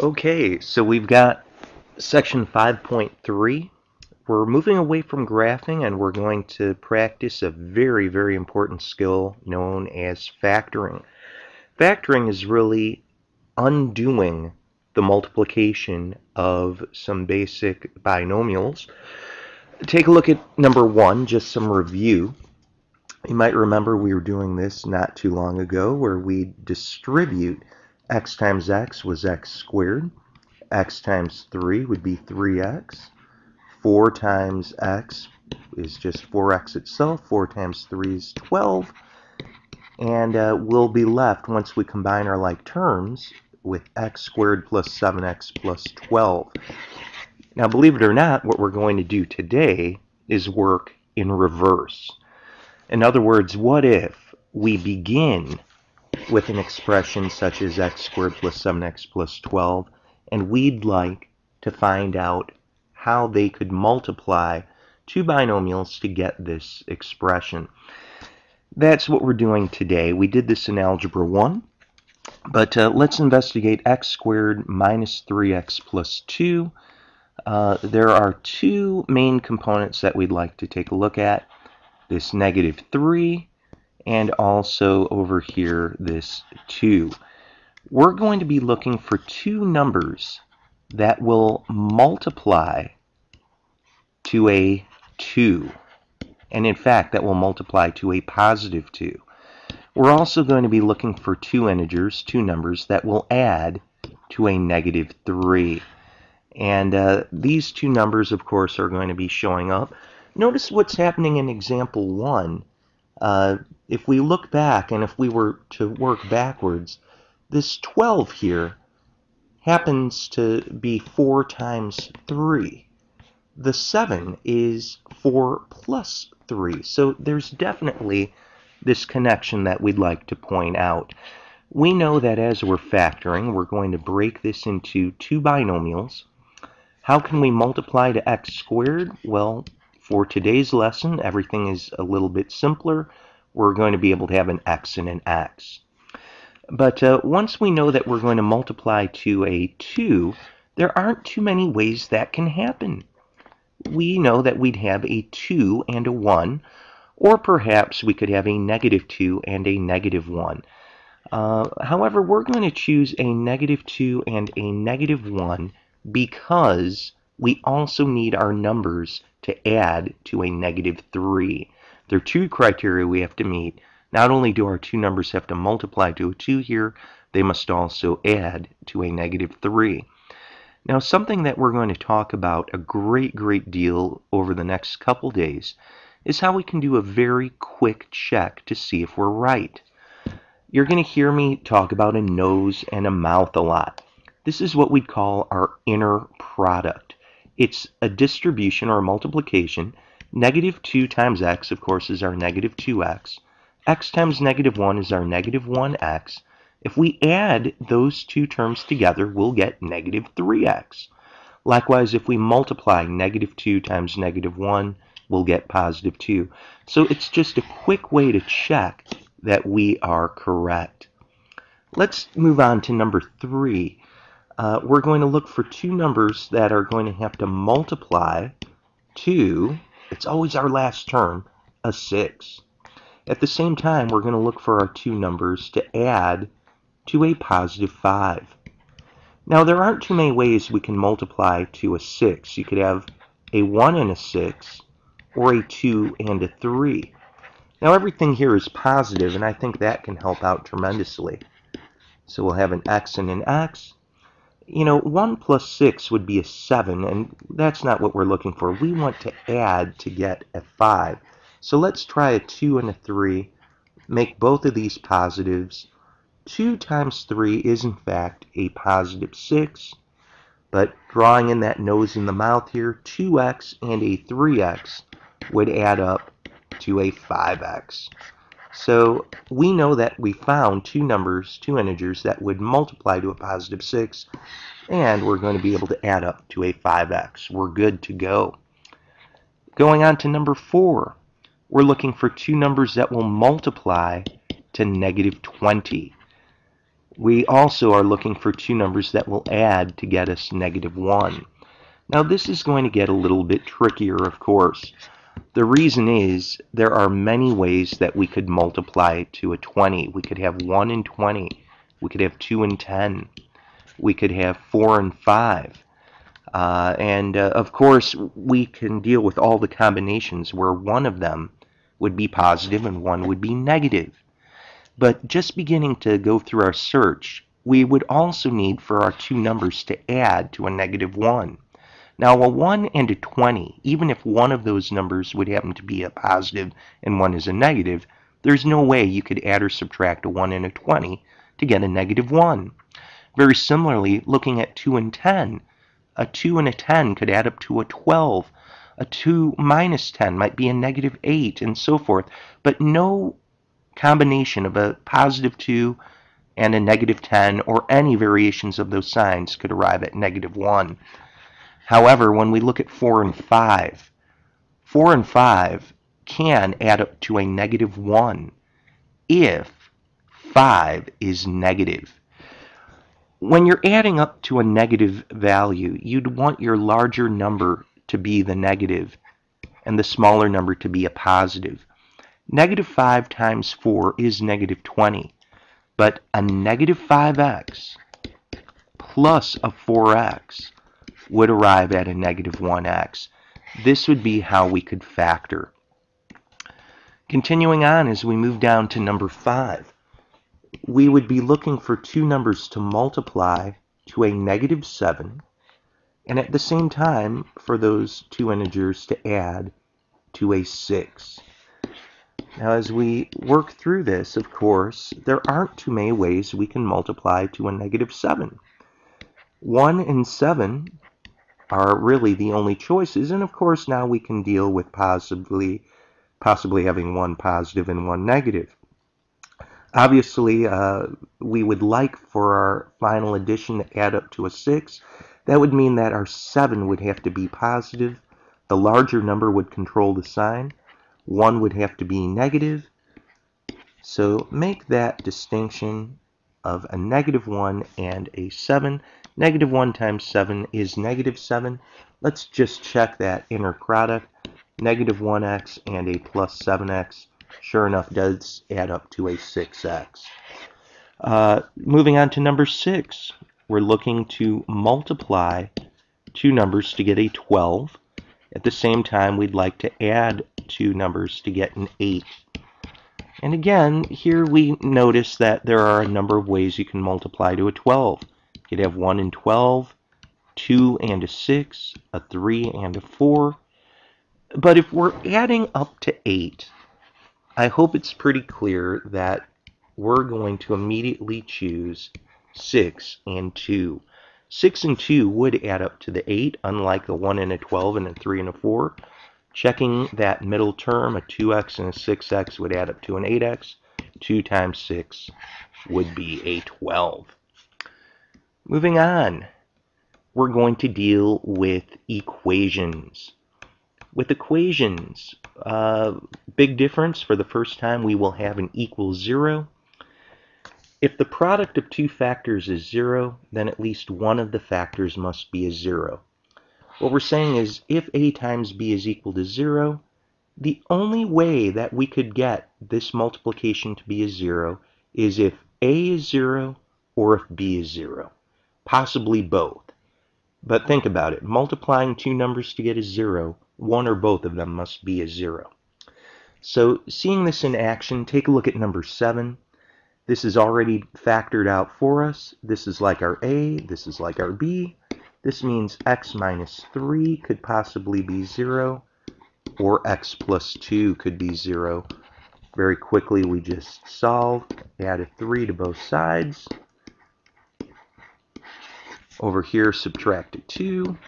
Okay, so we've got section 5.3. We're moving away from graphing and we're going to practice a very, very important skill known as factoring. Factoring is really undoing the multiplication of some basic binomials. Take a look at number one, just some review. You might remember we were doing this not too long ago where we distribute x times x was x squared. X times 3 would be 3x. 4 times x is just 4x itself. 4 times 3 is 12. And we'll be left, once we combine our like terms, with x squared plus 7x plus 12. Now, believe it or not, what we're going to do today is work in reverse. In other words, what if we begin with an expression such as x squared plus 7x plus 12, and we'd like to find out how they could multiply two binomials to get this expression. That's what we're doing today. We did this in Algebra 1, but let's investigate x squared minus 3x plus 2. There are two main components that we'd like to take a look at. This negative 3 and also over here this 2. We're going to be looking for two numbers that will multiply to a 2. And in fact, that will multiply to a positive 2. We're also going to be looking for two integers, two numbers, that will add to a negative 3. And these two numbers, of course, are going to be showing up. Notice what's happening in example 1. If we look back and if we were to work backwards, this 12 here happens to be 4 times 3. The 7 is 4 plus 3. So there's definitely this connection that we'd like to point out. We know that as we're factoring, we're going to break this into two binomials. How can we multiply to x squared? Well, for today's lesson, everything is a little bit simpler. We're going to be able to have an x and an x. But once we know that we're going to multiply to a 2, there aren't too many ways that can happen. We know that we'd have a 2 and a 1, or perhaps we could have a negative 2 and a negative 1. However, we're going to choose a negative 2 and a negative 1 because we also need our numbers to add to a negative 3. There are two criteria we have to meet. Not only do our two numbers have to multiply to a 2 here, they must also add to a negative 3. Now, something that we're going to talk about a great deal over the next couple days is how we can do a very quick check to see if we're right. You're going to hear me talk about a nose and a mouth a lot. This is what we call our inner product. It's a distribution or a multiplication. Negative 2 times x, of course, is our negative 2x. X times negative 1 is our negative 1x. If we add those two terms together, we'll get negative 3x. Likewise, if we multiply negative 2 times negative 1, we'll get positive 2. So it's just a quick way to check that we are correct. Let's move on to number 3. We're going to look for two numbers that are going to have to multiply to, it's always our last term, a 6. At the same time, we're going to look for our two numbers to add to a positive 5. Now, there aren't too many ways we can multiply to a 6. You could have a 1 and a 6, or a 2 and a 3. Now, everything here is positive, and I think that can help out tremendously. So we'll have an x and an x. You know, 1 plus 6 would be a 7, and that's not what we're looking for. We want to add to get a 5. So let's try a 2 and a 3. Make both of these positives. 2 times 3 is, in fact, a positive 6. But drawing in that nose in the mouth here, 2x and a 3x would add up to a 5x. So we know that we found two numbers, two integers, that would multiply to a positive 6, and we're going to be able to add up to a 5x. We're good to go. Going on to number 4, we're looking for two numbers that will multiply to negative 20. We also are looking for two numbers that will add to get us -1. Now this is going to get a little bit trickier, of course. The reason is there are many ways that we could multiply to a 20. We could have 1 and 20. We could have 2 and 10. We could have 4 and 5. Of course, we can deal with all the combinations where one of them would be positive and one would be negative. But just beginning to go through our search, we would also need for our two numbers to add to a -1. Now, a 1 and a 20, even if one of those numbers would happen to be a positive and one is a negative, there's no way you could add or subtract a 1 and a 20 to get a -1. Very similarly, looking at 2 and 10, a 2 and a 10 could add up to a 12. A 2 minus 10 might be a -8, and so forth. But no combination of a +2 and a -10 or any variations of those signs could arrive at -1. However, when we look at 4 and 5, 4 and 5 can add up to a -1 if 5 is negative. When you're adding up to a negative value, you'd want your larger number to be the negative and the smaller number to be a positive. -5 times 4 is -20, but a -5x plus a 4x would arrive at a -1x. This would be how we could factor. Continuing on, as we move down to number 5, we would be looking for two numbers to multiply to a -7, and at the same time for those two integers to add to a 6. Now, as we work through this, of course, there aren't too many ways we can multiply to a -7. 1 and 7 are really the only choices, and of course now we can deal with possibly having one positive and one negative. Obviously, we would like for our final addition to add up to a 6. That would mean that our 7 would have to be positive. The larger number would control the sign. 1 would have to be negative. So make that distinction of a -1 and a 7. -1 times 7 is -7. Let's just check that inner product. -1x and a plus 7x, sure enough, does add up to a 6x. Moving on to number 6, we're looking to multiply two numbers to get a 12. At the same time, we'd like to add two numbers to get an 8. And again, here we notice that there are a number of ways you can multiply to a 12. You could have 1 and 12, 2 and a 6, a 3 and a 4. But if we're adding up to 8, I hope it's pretty clear that we're going to immediately choose 6 and 2. 6 and 2 would add up to the 8, unlike the 1 and a 12 and a 3 and a 4. Checking that middle term, a 2x and a 6x would add up to an 8x. 2 times 6 would be a 12. Moving on, we're going to deal with equations. With equations, big difference. For the first time, we will have an equals 0. If the product of two factors is 0, then at least one of the factors must be a 0. What we're saying is if a times b is equal to 0, the only way that we could get this multiplication to be a 0 is if a is 0 or if b is 0. Possibly both. But think about it. Multiplying two numbers to get a 0, one or both of them must be a 0. So seeing this in action, take a look at number 7. This is already factored out for us. This is like our a, this is like our b. This means x minus 3 could possibly be 0, or x plus 2 could be 0. Very quickly, we just solve, add a 3 to both sides. Over here, subtract a 2.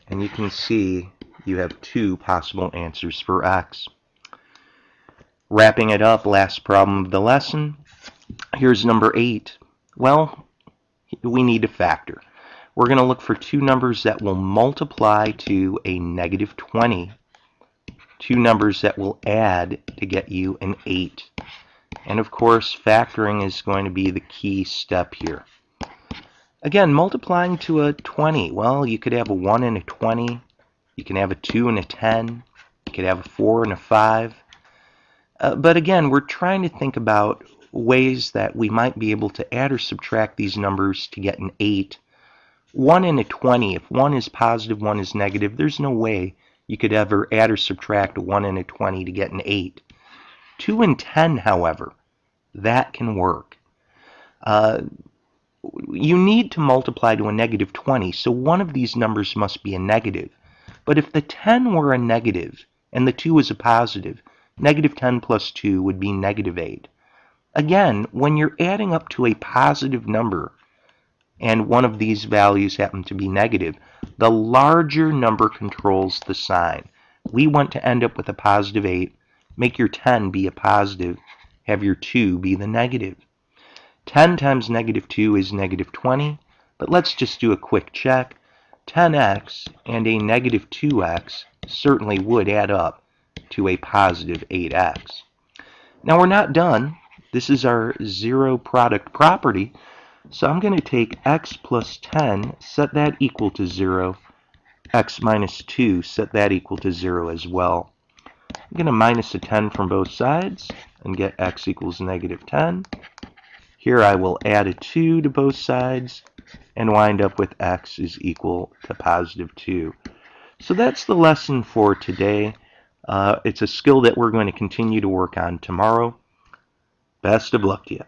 And you can see you have two possible answers for x. Wrapping it up, last problem of the lesson. Here's number 8. Well, we need to factor. We're going to look for two numbers that will multiply to a -20. Two numbers that will add to get you an 8. And of course, factoring is going to be the key step here. Again, multiplying to a 20. Well, you could have a 1 and a 20. You can have a 2 and a 10. You could have a 4 and a 5. But again, we're trying to think about ways that we might be able to add or subtract these numbers to get an 8. 1 and a 20, if one is positive, one is negative, there's no way you could ever add or subtract a 1 and a 20 to get an 8. 2 and 10, however, that can work. You need to multiply to a negative 20, so one of these numbers must be a negative. But if the 10 were a negative and the 2 is a positive, negative 10 plus 2 would be negative 8. Again, when you're adding up to a positive number and one of these values happen to be negative, the larger number controls the sign. We want to end up with a positive 8. Make your 10 be a positive. Have your 2 be the negative. 10 times negative 2 is negative 20, but let's just do a quick check. 10x and a negative 2x certainly would add up to a positive 8x. Now we're not done. This is our zero product property, so I'm going to take x plus 10, set that equal to 0, x minus 2, set that equal to 0 as well. I'm going to minus a 10 from both sides and get x equals negative 10. Here I will add a 2 to both sides and wind up with x is equal to positive 2. So that's the lesson for today. It's a skill that we're going to continue to work on tomorrow. Best of luck to you.